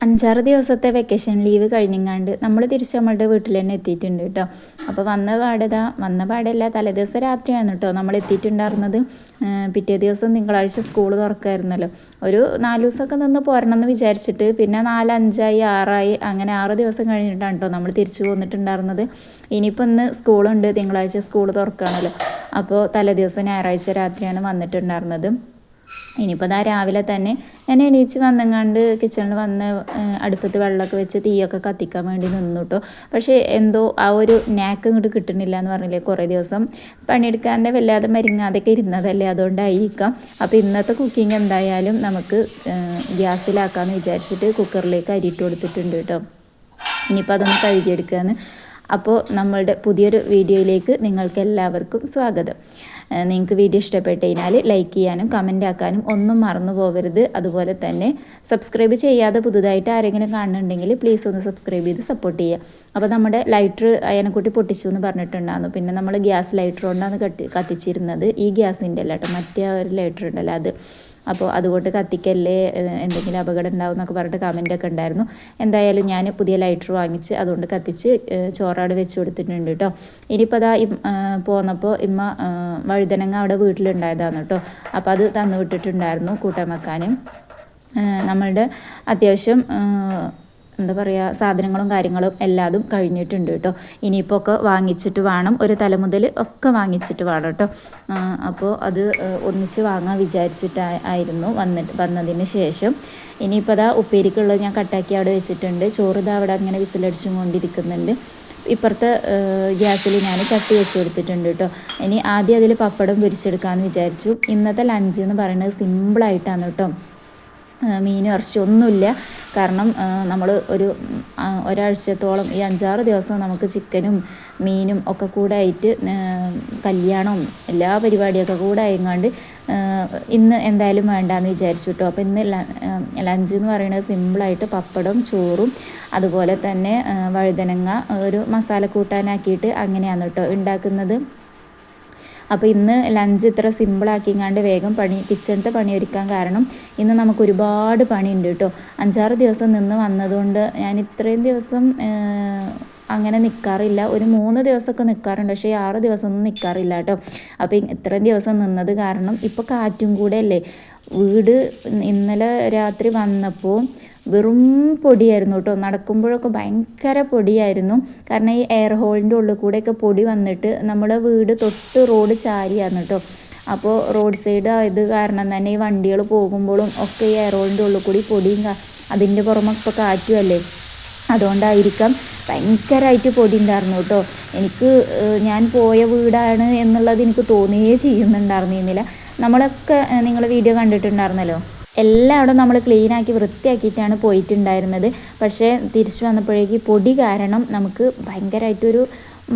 5-6 ദിവസത്തെ vacation leave കഴിഞ്ഞങ്ങാണ്ട് നമ്മൾ തിരിച്ച് നമ്മളുടെ വീട്ടിൽ തന്നെ എത്തിയിട്ടുണ്ട് കേട്ടോ. അപ്പോൾ വന്ന പാടല്ല തലേദിവസം രാത്രിയാണ് കേട്ടോ നമ്മൾ എത്തിയിട്ടുണ്ടായിരുന്നത്. പിറ്റേ ദിവസം തിങ്കളാഴ്ച സ്കൂൾ തുറക്കായിരുന്നല്ലോ. ഒരു 4 ദിവസമൊക്കെ നിന്ന് പോരണം എന്ന് വിചാരിച്ചിട്ട് പിന്നെ 4, 5, 6 അങ്ങനെ 6 ദിവസം കഴിഞ്ഞിട്ടാണ് കേട്ടോ നമ്മൾ തിരിച്ചു പോന്നിട്ടുണ്ടായിരുന്നത്. ഇനിയിപ്പോൾ ഇന്ന് സ്കൂളുണ്ട്, തിങ്കളാഴ്ച സ്കൂൾ തുറക്കുകയാണല്ലോ. അപ്പോൾ തലേദിവസം ഞായറാഴ്ച രാത്രിയാണ് വന്നിട്ടുണ്ടായിരുന്നത്. ഇനിയിപ്പോൾ രാവിലെ തന്നെ ഞാൻ എണീച്ച് വന്നെങ്ങാണ്ട് കിച്ചണിൽ വന്ന് അടുപ്പത്ത് വെള്ളമൊക്കെ വെച്ച് തീയൊക്കെ കത്തിക്കാൻ വേണ്ടി നിന്നു കേട്ടോ. പക്ഷേ എന്തോ ആ ഒരു നാക്ക് ഇങ്ങോട്ട് കിട്ടുന്നില്ല എന്ന് പറഞ്ഞില്ലേ, കുറേ ദിവസം പണിയെടുക്കാണ്ട് വല്ലാതെ മരുങ്ങാതെയൊക്കെ ഇരുന്നതല്ലേ, അതുകൊണ്ടായിരിക്കാം. അപ്പോൾ ഇന്നത്തെ കുക്കിംഗ് എന്തായാലും നമുക്ക് ഗ്യാസിലാക്കാമെന്ന് വിചാരിച്ചിട്ട് കുക്കറിലേക്ക് അരിയിട്ട് കൊടുത്തിട്ടുണ്ട് കേട്ടോ. ഇനിയിപ്പോൾ അതൊന്ന് കഴുകിയെടുക്കുകയാണ്. അപ്പോൾ നമ്മളുടെ പുതിയൊരു വീഡിയോയിലേക്ക് നിങ്ങൾക്ക് എല്ലാവർക്കും സ്വാഗതം. നിങ്ങൾക്ക് വീഡിയോ ഇഷ്ടപ്പെട്ട് കഴിഞ്ഞാൽ ലൈക്ക് ചെയ്യാനും കമൻ്റ് ആക്കാനും ഒന്നും മറന്നു പോകരുത്. അതുപോലെ തന്നെ സബ്സ്ക്രൈബ് ചെയ്യാതെ പുതുതായിട്ട് ആരെങ്കിലും കാണുന്നുണ്ടെങ്കിൽ പ്ലീസ് ഒന്ന് സബ്സ്ക്രൈബ് ചെയ്ത് സപ്പോർട്ട് ചെയ്യുക. അപ്പോൾ നമ്മുടെ ലൈറ്റർ അയനെക്കുട്ടി പൊട്ടിച്ചു എന്ന് പറഞ്ഞിട്ടുണ്ടായിരുന്നു. പിന്നെ നമ്മൾ ഗ്യാസ് ലൈറ്റർ കൊണ്ടാണ് കത്തിച്ചിരുന്നത്. ഈ ഗ്യാസിൻ്റെ അല്ല കേട്ടോ, മറ്റേ ഒരു ലൈറ്റർ ഉണ്ടല്ലോ അത്. അപ്പോൾ അതുകൊണ്ട് കത്തിക്കല്ലേ, എന്തെങ്കിലും അപകടം ഉണ്ടാവും എന്നൊക്കെ പറഞ്ഞിട്ട് കമൻ്റൊക്കെ ഉണ്ടായിരുന്നു. എന്തായാലും ഞാൻ പുതിയ ലൈറ്റർ വാങ്ങിച്ച് അതുകൊണ്ട് കത്തിച്ച് ചോറാട് വെച്ച് കൊടുത്തിട്ടുണ്ട് കേട്ടോ. ഇനിയിപ്പോൾ പോന്നപ്പോൾ ഇമ്മ വഴുതനങ്ങ അവിടെ വീട്ടിലുണ്ടായതാണ് കേട്ടോ. അപ്പോൾ അത് തന്നു വിട്ടിട്ടുണ്ടായിരുന്നു കൂട്ടാൻ വെക്കാനും. നമ്മളുടെ അത്യാവശ്യം എന്താ പറയുക, സാധനങ്ങളും കാര്യങ്ങളും എല്ലാതും കഴിഞ്ഞിട്ടുണ്ട് കേട്ടോ. ഇനിയിപ്പോൾ ഒക്കെ വാങ്ങിച്ചിട്ട് വേണം, ഒരു തല മുതൽ ഒക്കെ വാങ്ങിച്ചിട്ട് വേണം കേട്ടോ. അപ്പോൾ അത് ഒന്നിച്ച് വാങ്ങാൻ വിചാരിച്ചിട്ടായിരുന്നു വന്നതിന് ശേഷം. ഇനിയിപ്പോൾ ഉപ്പേരിക്കുള്ളത് ഞാൻ കട്ടാക്കി അവിടെ വെച്ചിട്ടുണ്ട്. ചോറ് അവിടെ അങ്ങനെ വിസിലടിച്ചും കൊണ്ടിരിക്കുന്നുണ്ട്. ഇപ്പുറത്തെ ഗ്യാസിൽ ഞാൻ ചട്ടി വെച്ച് കൊടുത്തിട്ടുണ്ട് കേട്ടോ. ഇനി ആദ്യം അതിൽ പപ്പടം പൊരിച്ചെടുക്കാമെന്ന് വിചാരിച്ചു. ഇന്നത്തെ ലഞ്ച് എന്ന് പറയുന്നത് സിമ്പിളായിട്ടാണ് കേട്ടോ. മീനും ഇറച്ചി ഒന്നുമില്ല. കാരണം നമ്മൾ ഒരാഴ്ചത്തോളം ഈ 5-6 ദിവസം നമുക്ക് ചിക്കനും മീനും ഒക്കെ കൂടെ ആയിട്ട് കല്യാണവും എല്ലാ പരിപാടിയൊക്കെ കൂടെ ആയങ്ങാണ്ട് ഇന്ന് എന്തായാലും വേണ്ടാന്ന് വിചാരിച്ചു കേട്ടോ. അപ്പോൾ ഇന്ന് ലഞ്ച് എന്ന് പറയുന്നത് സിമ്പിളായിട്ട് പപ്പടം, ചോറും അതുപോലെ തന്നെ വഴുതനങ്ങ ഒരു മസാല കൂട്ടാനാക്കിയിട്ട് അങ്ങനെയാണ് കേട്ടോ ഉണ്ടാക്കുന്നത്. അപ്പോൾ ഇന്ന് ലഞ്ച് ഇത്ര സിമ്പിളാക്കിങ്ങാണ്ട് വേഗം കിച്ചണത്തെ പണി ഒരുക്കാൻ കാരണം ഇന്ന് നമുക്ക് ഒരുപാട് പണിയുണ്ട് കേട്ടോ. 5-6 ദിവസം നിന്ന് വന്നതുകൊണ്ട് ഞാൻ ഇത്രയും ദിവസം അങ്ങനെ നിൽക്കാറില്ല. ഒരു 3 ദിവസമൊക്കെ നിൽക്കാറുണ്ട്, പക്ഷേ 6 ദിവസമൊന്നും നിൽക്കാറില്ല കേട്ടോ. അപ്പോൾ ഇത്രയും ദിവസം നിന്നത് കാരണം ഇപ്പോൾ കാറ്റും കൂടെ അല്ലേ. വീട് ഇന്നലെ രാത്രി വന്നപ്പോൾ വെറും പൊടിയായിരുന്നു കേട്ടോ. നടക്കുമ്പോഴൊക്കെ ഭയങ്കര പൊടിയായിരുന്നു. കാരണം ഈ എയർ ഹോളിൻ്റെ ഉള്ളിൽ കൂടെയൊക്കെ പൊടി വന്നിട്ട് നമ്മുടെ വീട് തൊട്ട് റോഡ് ചാരിയാണ് കേട്ടോ. അപ്പോൾ റോഡ് സൈഡ് ആയത് കാരണം തന്നെ ഈ വണ്ടികൾ പോകുമ്പോഴും ഒക്കെ ഈ എയർ ഹോളിൻ്റെ ഉള്ളിൽ കൂടി പൊടിയും അതിൻ്റെ പുറമെ ഇപ്പോൾ കാറ്റും അല്ലേ, അതുകൊണ്ടായിരിക്കാം ഭയങ്കരമായിട്ട് പൊടി ഉണ്ടായിരുന്നു കേട്ടോ. ഞാൻ പോയ വീടാണ് എന്നുള്ളത് എനിക്ക് തോന്നുകയേ ചെയ്യുന്നുണ്ടായിരുന്നില്ല. നമ്മളൊക്കെ നിങ്ങൾ വീഡിയോ കണ്ടിട്ടുണ്ടായിരുന്നല്ലോ, എല്ലായിടും നമ്മൾ ക്ലീനാക്കി വൃത്തിയാക്കിയിട്ടാണ് പോയിട്ടുണ്ടായിരുന്നത്. പക്ഷേ തിരിച്ചു വന്നപ്പോഴേക്ക് പൊടി കാരണം നമുക്ക് ഭയങ്കരമായിട്ടൊരു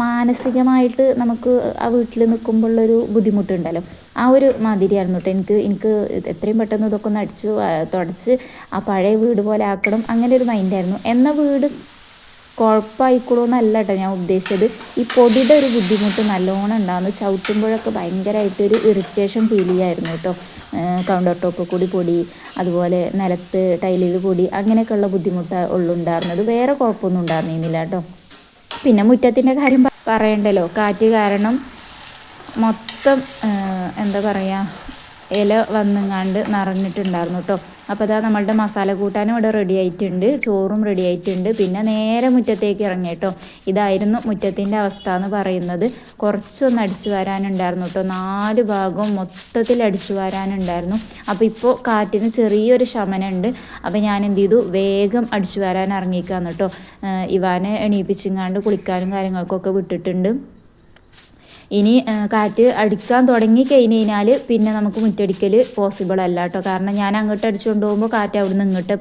മാനസികമായിട്ട് നമുക്ക് ആ വീട്ടിൽ നിൽക്കുമ്പോഴുള്ളൊരു ബുദ്ധിമുട്ടുണ്ടല്ലോ, ആ ഒരു മാതിരിയായിരുന്നു കേട്ടോ. എനിക്ക് എത്രയും പെട്ടെന്ന് ഇതൊക്കെ ഒന്ന് തുടച്ച് ആ പഴയ വീട് പോലെ ആക്കണം, അങ്ങനെ ഒരു മൈൻഡായിരുന്നു. എന്നാൽ വീട് കുഴപ്പമായിക്കോളൂന്നല്ല കേട്ടോ ഞാൻ ഉദ്ദേശിച്ചത്. ഈ പൊടിയുടെ ഒരു ബുദ്ധിമുട്ട് നല്ലോണം ഉണ്ടാകുന്നു. ചവിട്ടുമ്പോഴൊക്കെ ഭയങ്കരമായിട്ടൊരു ഇറിറ്റേഷൻ ഫീൽ ചെയ്യായിരുന്നു കേട്ടോ. കൗണ്ടർ ടോപ്പ് കൂടി പൊടി, അതുപോലെ നിലത്ത് ടൈലിൽ പൊടി, അങ്ങനെയൊക്കെയുള്ള ബുദ്ധിമുട്ട് ഉണ്ടായിരുന്നത്. വേറെ കുഴപ്പമൊന്നും ഉണ്ടായിരുന്നില്ല കേട്ടോ. പിന്നെ മുറ്റത്തിൻ്റെ കാര്യം പറയണ്ടല്ലോ, കാറ്റ് കാരണം മൊത്തം എന്താ പറയുക, ഇല വന്നെങ്ങാണ്ട് നിറഞ്ഞിട്ടുണ്ടായിരുന്നു കേട്ടോ. അപ്പോൾ നമ്മളുടെ മസാല കൂട്ടാനും ഇവിടെ റെഡി ആയിട്ടുണ്ട്, ചോറും റെഡി ആയിട്ടുണ്ട്. പിന്നെ നേരെ മുറ്റത്തേക്ക് ഇറങ്ങി കേട്ടോ. ഇതായിരുന്നു മുറ്റത്തിൻ്റെ അവസ്ഥ എന്ന് പറയുന്നത്. കുറച്ചൊന്ന് അടിച്ചു വരാനുണ്ടായിരുന്നു കേട്ടോ. 4 ഭാഗവും മൊത്തത്തിൽ അടിച്ചു വരാനുണ്ടായിരുന്നു. അപ്പോൾ ഇപ്പോൾ കാറ്റിന് ചെറിയൊരു ശമനമുണ്ട്. അപ്പോൾ ഞാൻ എന്ത് ചെയ്തു, വേഗം അടിച്ചു വരാൻ ഇറങ്ങിക്കാന്ന് കേട്ടോ. ഇവാനെ എണീപ്പിച്ചിങ്ങാണ്ട് കുളിക്കാനും കാര്യങ്ങൾക്കൊക്കെ വിട്ടിട്ടുണ്ട്. ഇനി കാറ്റ് അടിക്കാൻ തുടങ്ങി കഴിഞ്ഞാൽ പിന്നെ നമുക്ക് മുറ്റടിക്കൽ പോസിബിൾ അല്ല കേട്ടോ. കാരണം ഞാൻ അങ്ങോട്ട് അടിച്ചുകൊണ്ട് പോകുമ്പോൾ കാറ്റ് അവിടെ നിന്ന് ഇങ്ങോട്ട്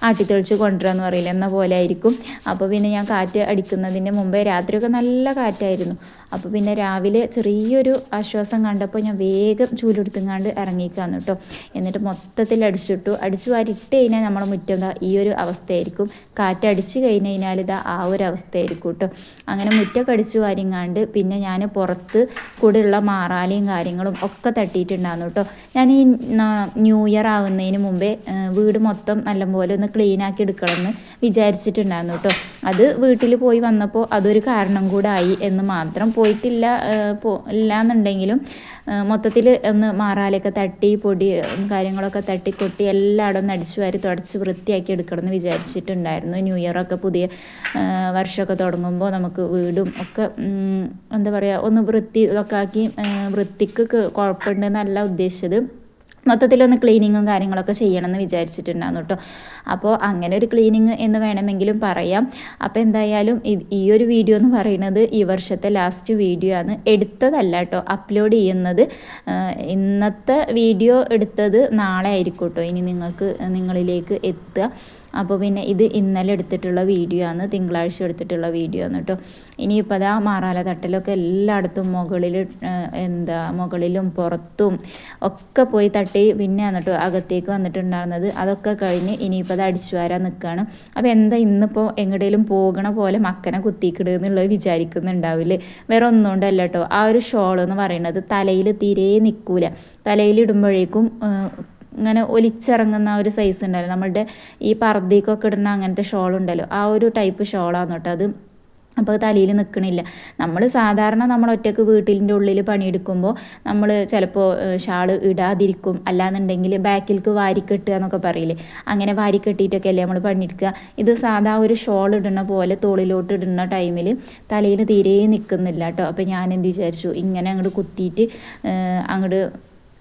ആട്ടിത്തെളിച്ച് കൊണ്ടുവരാന്ന് പറയില്ല, എന്ന പോലെ ആയിരിക്കും. അപ്പോൾ പിന്നെ ഞാൻ കാറ്റ് അടിക്കുന്നതിൻ്റെ മുമ്പേ രാത്രിയൊക്കെ നല്ല കാറ്റായിരുന്നു. അപ്പോൾ പിന്നെ രാവിലെ ചെറിയൊരു ആശ്വാസം കണ്ടപ്പോൾ ഞാൻ വേഗം ചൂലെടുത്തുങ്ങാണ്ട് ഇറങ്ങിക്കാന്ന് കേട്ടോ. എന്നിട്ട് മൊത്തത്തിൽ അടിച്ചു വാരിട്ട് കഴിഞ്ഞാൽ നമ്മുടെ മുറ്റം ഈ ഒരു അവസ്ഥയായിരിക്കും. കാറ്റടിച്ച് കഴിഞ്ഞാൽ ആ ഒരു അവസ്ഥയായിരിക്കും കേട്ടോ. അങ്ങനെ മുറ്റമൊക്കെ അടിച്ചു വാരിങ്ങാണ്ട് പിന്നെ ഞാൻ പുറത്ത് കൂടെയുള്ള മാറാലയും കാര്യങ്ങളും ഒക്കെ തട്ടിയിട്ടുണ്ടായിരുന്നു കേട്ടോ. ഞാൻ ഈ ന്യൂ ഇയർ ആകുന്നതിന് മുമ്പേ വീട് മൊത്തം നല്ലപോലെ ഒന്ന് ക്ലീൻ ആക്കി എടുക്കണമെന്ന് വിചാരിച്ചിട്ടുണ്ടായിരുന്നു കേട്ടോ. അത് വീട്ടിൽ പോയി വന്നപ്പോൾ അതൊരു കാരണം കൂടെ ആയി എന്ന് മാത്രം. പോയിട്ടില്ല ഇല്ലാന്നുണ്ടെങ്കിലും മൊത്തത്തിൽ ഒന്ന് മാറാലൊക്കെ തട്ടി പൊടി കാര്യങ്ങളൊക്കെ തട്ടിക്കൊട്ടി എല്ലായിടും ഒന്ന് അടിച്ചു വാരി തുടച്ച് വൃത്തിയാക്കി എടുക്കണമെന്ന് വിചാരിച്ചിട്ടുണ്ടായിരുന്നു. ന്യൂ ഇയറൊക്കെ പുതിയ വർഷമൊക്കെ തുടങ്ങുമ്പോൾ നമുക്ക് വീടും ഒക്കെ എന്താ പറയുക ഒന്ന് ഇതൊക്കെ ആക്കി വൃത്തിക്ക് കുഴപ്പമുണ്ടെന്നല്ല ഉദ്ദേശിച്ചത്, മൊത്തത്തിലൊന്ന് ക്ലീനിങ്ങും കാര്യങ്ങളൊക്കെ ചെയ്യണമെന്ന് വിചാരിച്ചിട്ടുണ്ടായിരുന്നു കേട്ടോ. അപ്പോൾ അങ്ങനെ ഒരു ക്ലീനിങ് എന്ന് വേണമെങ്കിലും പറയാം. അപ്പോൾ എന്തായാലും ഈ ഒരു വീഡിയോ എന്ന് പറയുന്നത് ഈ വർഷത്തെ ലാസ്റ്റ് വീഡിയോ ആണ്. എടുത്തതല്ല കേട്ടോ, അപ്ലോഡ് ചെയ്യുന്നത്. ഇന്നത്തെ വീഡിയോ എടുത്തത് നാളെ ആയിരിക്കും കേട്ടോ ഇനി നിങ്ങളിലേക്ക് എത്തുക. അപ്പോൾ പിന്നെ ഇത് ഇന്നലെ എടുത്തിട്ടുള്ള വീഡിയോ ആണ്, തിങ്കളാഴ്ച എടുത്തിട്ടുള്ള വീഡിയോ ആണ് കേട്ടോ. ഇനിയിപ്പോൾ അതാ മാറാല തട്ടലൊക്കെ എല്ലായിടത്തും മുകളിലും പുറത്തും ഒക്കെ പോയി തട്ടി പിന്നെയാണ് കേട്ടോ അകത്തേക്ക് വന്നിട്ടുണ്ടായിരുന്നത്. അതൊക്കെ കഴിഞ്ഞ് ഇനിയിപ്പോൾ അത് അടിച്ചു വരാൻ നിൽക്കുകയാണ്. അപ്പോൾ എന്താ ഇന്നിപ്പോൾ എങ്ങടേലും പോകണ പോലെ മക്കനെ കുത്തിക്കിടുക എന്നുള്ളത് വിചാരിക്കുന്നുണ്ടാവില്ലേ? വേറെ ഒന്നുകൊണ്ടല്ല കേട്ടോ, ആ ഒരു ഷോൾ എന്ന് പറയുന്നത് തലയിൽ തീരെ നിൽക്കൂല. തലയിലിടുമ്പോഴേക്കും ഇങ്ങനെ ഒലിച്ചിറങ്ങുന്ന ഒരു സൈസ് ഉണ്ടല്ലോ, നമ്മളുടെ ഈ പർദ്ദയ്ക്കൊക്കെ ഇടുന്ന അങ്ങനത്തെ ഷോൾ ഉണ്ടല്ലോ, ആ ഒരു ടൈപ്പ് ഷോളാണ് കേട്ടോ അത്. അപ്പോൾ തലയിൽ നിൽക്കണില്ല. നമ്മൾ ഒറ്റയ്ക്ക് വീട്ടിൻ്റെ ഉള്ളിൽ പണിയെടുക്കുമ്പോൾ നമ്മൾ ചിലപ്പോൾ ഷാൾ ഇടാതിരിക്കും, അല്ലാന്നുണ്ടെങ്കിൽ ബാക്കിലേക്ക് വാരിക്കെട്ടുക എന്നൊക്കെ പറയില്ലേ, അങ്ങനെ വാരിക്കെട്ടിയിട്ടൊക്കെ അല്ലേ നമ്മൾ പണിയെടുക്കുക. ഇത് സാധാ ഒരു ഷോൾ ഇടുന്ന പോലെ തോളിലോട്ട് ഇടുന്ന ടൈമിൽ തലയിൽ തീരെ നിൽക്കുന്നില്ല കേട്ടോ. അപ്പോൾ ഞാൻ എന്ത് വിചാരിച്ചു, ഇങ്ങനെ അങ്ങോട്ട് കുത്തിയിട്ട് അങ്ങോട്ട്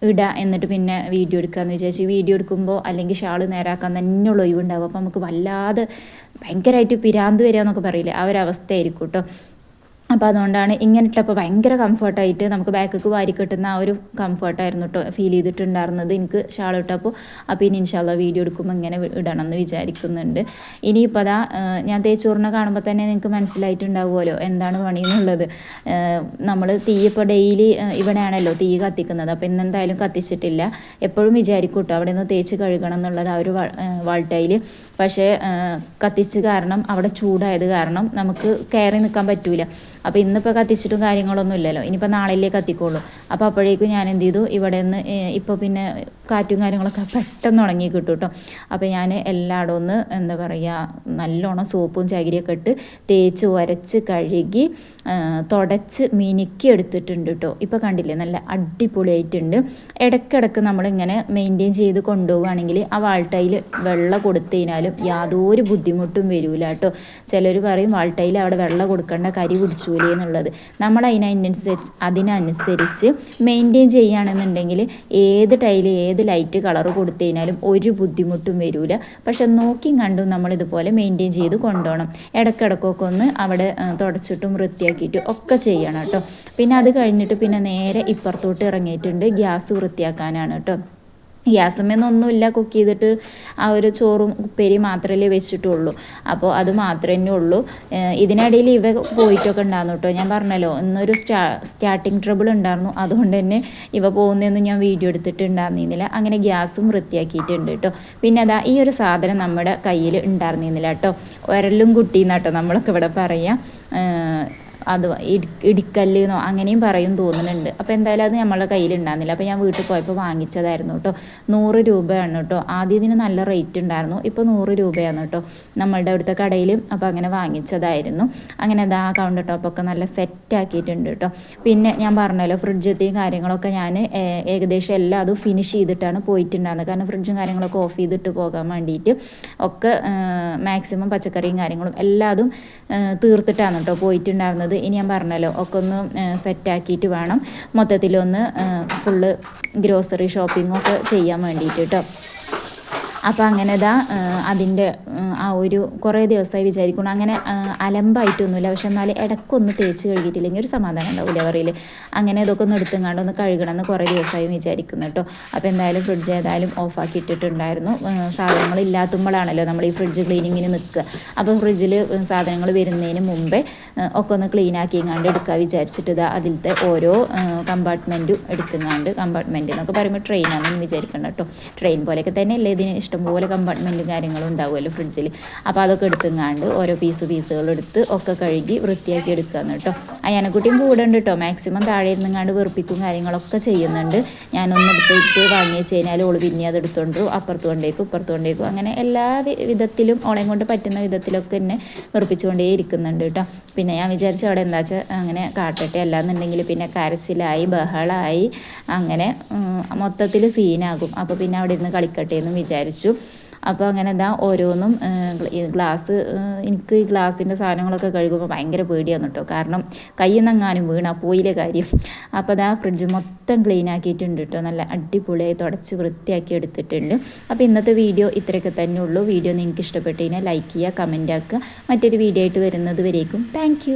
ഇടുക, എന്നിട്ട് പിന്നെ വീഡിയോ എടുക്കാമെന്ന് വിചാരിച്ചു. വീഡിയോ എടുക്കുമ്പോൾ അല്ലെങ്കിൽ ഷാൾ നേരാക്കാൻ തന്നെയുള്ള ഒഴിവുണ്ടാവും. അപ്പോൾ നമുക്ക് വല്ലാതെ ഭയങ്കരമായിട്ട് പിരാന്ത് വരിക എന്നൊക്കെ പറയില്ലേ, ആ ഒരു അവസ്ഥയായിരിക്കും കേട്ടോ. അപ്പോൾ അതുകൊണ്ടാണ് ഇങ്ങനെ ഇട്ടപ്പോൾ ഭയങ്കര കംഫർട്ടായിട്ട് നമുക്ക് ബാക്കൊക്കെ വാരി കെട്ടുന്ന ആ ഒരു കംഫർട്ടായിരുന്നു കേട്ടോ ഫീൽ ചെയ്തിട്ടുണ്ടായിരുന്നത് എനിക്ക് ഷാൾ ഇട്ടപ്പോൾ. അപ്പോൾ ഇനി ഇൻഷാല്ലാ വീഡിയോ എടുക്കുമ്പോൾ ഇങ്ങനെ ഇടണം എന്ന് വിചാരിക്കുന്നുണ്ട്. ഇനിയിപ്പോൾ അതാ ഞാൻ തേച്ചോറിനെ കാണുമ്പോൾ തന്നെ നിങ്ങൾക്ക് മനസ്സിലായിട്ടുണ്ടാവുമല്ലോ എന്താണ് പണിയെന്നുള്ളത്. നമ്മൾ തീ ഇപ്പോൾ ഡെയിലി ഇവിടെയാണല്ലോ തീ കത്തിക്കുന്നത്. അപ്പോൾ ഇന്നെന്തായാലും കത്തിച്ചിട്ടില്ല. എപ്പോഴും വിചാരിക്കും കേട്ടോ അവിടെ നിന്ന് തേച്ച് കഴുകണം എന്നുള്ളത് ആ ഒരു വാൾട്ടയിൽ. പക്ഷേ കത്തിച്ച് കാരണം അവിടെ ചൂടായത് കാരണം നമുക്ക് കയറി നിൽക്കാൻ പറ്റൂല. അപ്പോൾ ഇന്നിപ്പോൾ കത്തിച്ചിട്ടും കാര്യങ്ങളൊന്നും ഇല്ലല്ലോ, ഇനിയിപ്പോൾ നാളെയല്ലേ കത്തിക്കോളൂ. അപ്പോൾ അപ്പോഴേക്കും ഞാൻ എന്ത് ചെയ്തു, ഇവിടെ നിന്ന് ഇപ്പോൾ പിന്നെ കാറ്റും കാര്യങ്ങളൊക്കെ പെട്ടെന്ന് ഉണങ്ങി കിട്ടും കേട്ടോ. അപ്പോൾ ഞാൻ എല്ലായിടും ഒന്ന് എന്താ പറയുക നല്ലോണം സോപ്പും ചകിരിയൊക്കെ ഇട്ട് തേച്ച് ഉരച്ച് കഴുകി തുടച്ച് മിനുക്കി എടുത്തിട്ടുണ്ട് കേട്ടോ. ഇപ്പോൾ കണ്ടില്ലേ നല്ല അടിപൊളിയായിട്ടുണ്ട്. ഇടയ്ക്കിടയ്ക്ക് നമ്മളിങ്ങനെ മെയിൻറ്റെയിൻ ചെയ്ത് കൊണ്ടുപോവുകയാണെങ്കിൽ ആ വാൾട്ടയിൽ വെള്ളം കൊടുത്തു കഴിഞ്ഞാലും യാതൊരു ബുദ്ധിമുട്ടും വരില്ല കേട്ടോ. ചിലർ പറയും വാൾട്ടയിൽ അവിടെ വെള്ളം കൊടുക്കേണ്ട കരി പിടിച്ചൂലേ എന്നുള്ളത്. നമ്മൾ അതിനനുസരിച്ച് മെയിൻറ്റെയിൻ ചെയ്യുകയാണെന്നുണ്ടെങ്കിൽ ഏത് ടൈല് ഏത് ലൈറ്റ് കളർ കൊടുത്തു കഴിഞ്ഞാലും ഒരു ബുദ്ധിമുട്ടും വരില്ല. പക്ഷെ നോക്കിയും കണ്ടും നമ്മളിതുപോലെ മെയിൻറ്റെയിൻ ചെയ്ത് കൊണ്ടുപോകണം. ഇടയ്ക്കിടയ്ക്കൊക്കെ ഒന്ന് അവിടെ തുടച്ചിട്ടും വൃത്തിയാക്കിയിട്ടും ഒക്കെ ചെയ്യണം കേട്ടോ. പിന്നെ അത് കഴിഞ്ഞിട്ട് പിന്നെ നേരെ ഇപ്പുറത്തോട്ട് ഇറങ്ങിയിട്ടുണ്ട് ഗ്യാസ് വൃത്തിയാക്കാനാണ് കേട്ടോ. ഗ്യാസമ്മയൊന്നുമില്ല, കുക്ക് ചെയ്തിട്ട് ആ ഒരു ചോറും ഉപ്പേരി മാത്രമേ വെച്ചിട്ടുള്ളൂ. അപ്പോൾ അത് മാത്രമേ ഉള്ളൂ. ഇതിനിടയിൽ ഇവ പോയിട്ടൊക്കെ ഉണ്ടായിരുന്നു കേട്ടോ. ഞാൻ പറഞ്ഞല്ലോ ഇന്നൊരു സ്റ്റാർട്ടിങ് ട്രബിൾ ഉണ്ടായിരുന്നു, അതുകൊണ്ട് തന്നെ ഇവ പോകുന്നതൊന്നും ഞാൻ വീഡിയോ എടുത്തിട്ടുണ്ടായിരുന്നില്ല. അങ്ങനെ ഗ്യാസും വൃത്തിയാക്കിയിട്ടുണ്ട് കേട്ടോ. പിന്നെ അതാ ഈ ഒരു സാധനം നമ്മുടെ കയ്യിൽ ഉണ്ടായിരുന്നില്ല കേട്ടോ. ഒരലും കുട്ടീന്നാട്ടോ നമ്മളൊക്കെ ഇവിടെ പറയാം. അത് ഇടിക്കല്ലെന്നോ അങ്ങനെയും പറയും തോന്നുന്നുണ്ട്. അപ്പോൾ എന്തായാലും അത് നമ്മളുടെ കയ്യിലുണ്ടായിരുന്നില്ല. അപ്പോൾ ഞാൻ വീട്ടിൽ പോയപ്പോൾ വാങ്ങിച്ചതായിരുന്നു കേട്ടോ. 100 രൂപയാണ് കേട്ടോ. ആദ്യം ഇതിന് നല്ല റേറ്റ് ഉണ്ടായിരുന്നു, ഇപ്പോൾ 100 രൂപയാണ് കേട്ടോ നമ്മളുടെ അവിടുത്തെ കടയിൽ. അപ്പോൾ അങ്ങനെ വാങ്ങിച്ചതായിരുന്നു. അങ്ങനെ അതാ കൗണ്ടർ ടോപ്പൊക്കെ നല്ല സെറ്റാക്കിയിട്ടുണ്ട് കേട്ടോ. പിന്നെ ഞാൻ പറഞ്ഞല്ലോ ഫ്രിഡ്ജത്തെയും കാര്യങ്ങളൊക്കെ ഞാൻ ഏകദേശം എല്ലാം അതും ഫിനിഷ് ചെയ്തിട്ടാണ് പോയിട്ടുണ്ടായിരുന്നത്. കാരണം ഫ്രിഡ്ജും കാര്യങ്ങളൊക്കെ ഓഫ് ചെയ്തിട്ട് പോകാൻ വേണ്ടിയിട്ട് ഒക്കെ മാക്സിമം പച്ചക്കറിയും കാര്യങ്ങളും എല്ലാതും തീർത്തിട്ടാണ് കേട്ടോ പോയിട്ടുണ്ടായിരുന്നത്. ഇനി ഞാൻ പറഞ്ഞല്ലോ ഒക്കെ ഒന്ന് സെറ്റാക്കിയിട്ട് വേണം മൊത്തത്തിലൊന്ന് ഫുള്ള് ഗ്രോസറി ഷോപ്പിങ്ങൊക്കെ ചെയ്യാൻ വേണ്ടിയിട്ട് കേട്ടോ. അപ്പോൾ അങ്ങനെ അതിൻ്റെ ആ ഒരു കുറേ ദിവസമായി വിചാരിക്കണം അങ്ങനെ അലമ്പായിട്ടൊന്നുമില്ല. പക്ഷെ എന്നാലും ഇടയ്ക്കൊന്ന് തേച്ച് കഴുകിയിട്ടില്ലെങ്കിൽ ഒരു സമാധാനം ഉണ്ടാവില്ല പറയില്ല. അങ്ങനെ ഇതൊക്കെ ഒന്ന് എടുത്തുങ്ങാണ്ട് ഒന്ന് കഴുകണം എന്ന് കുറേ ദിവസമായി വിചാരിക്കുന്നു കേട്ടോ. അപ്പോൾ എന്തായാലും ഫ്രിഡ്ജ് ഏതായാലും ഓഫാക്കി ഇട്ടിട്ടുണ്ടായിരുന്നു. സാധനങ്ങൾ ഇല്ലാത്തുമ്പോഴാണല്ലോ നമ്മൾ ഈ ഫ്രിഡ്ജ് ക്ലീനിങ്ങിന് നിൽക്കുക. അപ്പോൾ ഫ്രിഡ്ജിൽ സാധനങ്ങൾ വരുന്നതിന് മുമ്പേ ഒക്കെ ഒന്ന് ക്ലീൻ ആക്കിങ്ങാണ്ട് എടുക്കുക വിചാരിച്ചിട്ട് അതിലത്തെ ഓരോ കമ്പാർട്ട്മെൻറ്റും എടുത്തുങ്ങാണ്ട്, കമ്പാർട്ട്മെൻറ്റ് എന്നൊക്കെ പറയുമ്പോൾ ട്രെയിനാണെന്ന് വിചാരിക്കണം കേട്ടോ. ട്രെയിൻ പോലെയൊക്കെ തന്നെ അല്ലേ ഇതിന് ഇഷ്ടംപോലെ കമ്പാർട്ട്മെൻറ്റും കാര്യങ്ങളും ഉണ്ടാവുമല്ലോ ഫ്രിഡ്ജിൽ. അപ്പോൾ അതൊക്കെ എടുത്തുങ്ങാണ്ട് ഓരോ പീസുകൾ എടുത്ത് ഒക്കെ കഴുകി വൃത്തിയാക്കി എടുക്കുകയെന്ന് കേട്ടോ. അയ്യാനക്കുട്ടിയും കൂടെ ഉണ്ട് കേട്ടോ. മാക്സിമം താഴെ ഇരുന്നങ്ങാണ്ട് വെറുപ്പിക്കും കാര്യങ്ങളൊക്കെ ചെയ്യുന്നുണ്ട്. ഞാനൊന്ന് എടുത്തിട്ട് വാങ്ങി വെച്ച് കഴിഞ്ഞാൽ ഓള് പിന്നെ അത് എടുത്തോണ്ടു അപ്പുറത്ത് കൊണ്ടേക്കും ഇപ്പുറത്ത് കൊണ്ടേക്കും, അങ്ങനെ എല്ലാ വിധത്തിലും ഓളെയും കൊണ്ട് പറ്റുന്ന വിധത്തിലൊക്കെ എന്നെ വെറുപ്പിച്ചുകൊണ്ടേ ഇരിക്കുന്നുണ്ട് കേട്ടോ. പിന്നെ ഞാൻ വിചാരിച്ചു അവിടെ എന്താ വെച്ചാൽ അങ്ങനെ കാട്ടട്ടെ, അല്ലാന്നുണ്ടെങ്കിൽ പിന്നെ കരച്ചിലായി ബഹളമായി അങ്ങനെ മൊത്തത്തിൽ സീനാകും. അപ്പോൾ പിന്നെ അവിടെ ഇരുന്ന് കളിക്കട്ടെ എന്ന് വിചാരിച്ചു. അപ്പോൾ അങ്ങനെ എന്താ ഓരോന്നും ഗ്ലാസ്, എനിക്ക് ഈ ഗ്ലാസിൻ്റെ സാധനങ്ങളൊക്കെ കഴുകുമ്പോൾ ഭയങ്കര പേടിയാണ് കേട്ടോ. കാരണം കയ്യിൽ നിന്നെങ്ങാനും വീണാൽ പോയില്ലേ കാര്യം. അപ്പോൾ അതാ ഫ്രിഡ്ജ് മൊത്തം ക്ലീൻ ആക്കിയിട്ടുണ്ട് കേട്ടോ. നല്ല അടിപൊളിയായി തുടച്ച് വൃത്തിയാക്കി എടുത്തിട്ടുണ്ട്. അപ്പോൾ ഇന്നത്തെ വീഡിയോ ഇത്രയൊക്കെ തന്നെ ഉള്ളൂ. വീഡിയോ നിങ്ങൾക്ക് ഇഷ്ടപ്പെട്ട് കഴിഞ്ഞാൽ ലൈക്ക് ചെയ്യുക, കമൻറ്റ് ആക്കുക. മറ്റൊരു വീഡിയോ ആയിട്ട് വരുന്നത് വരേക്കും താങ്ക്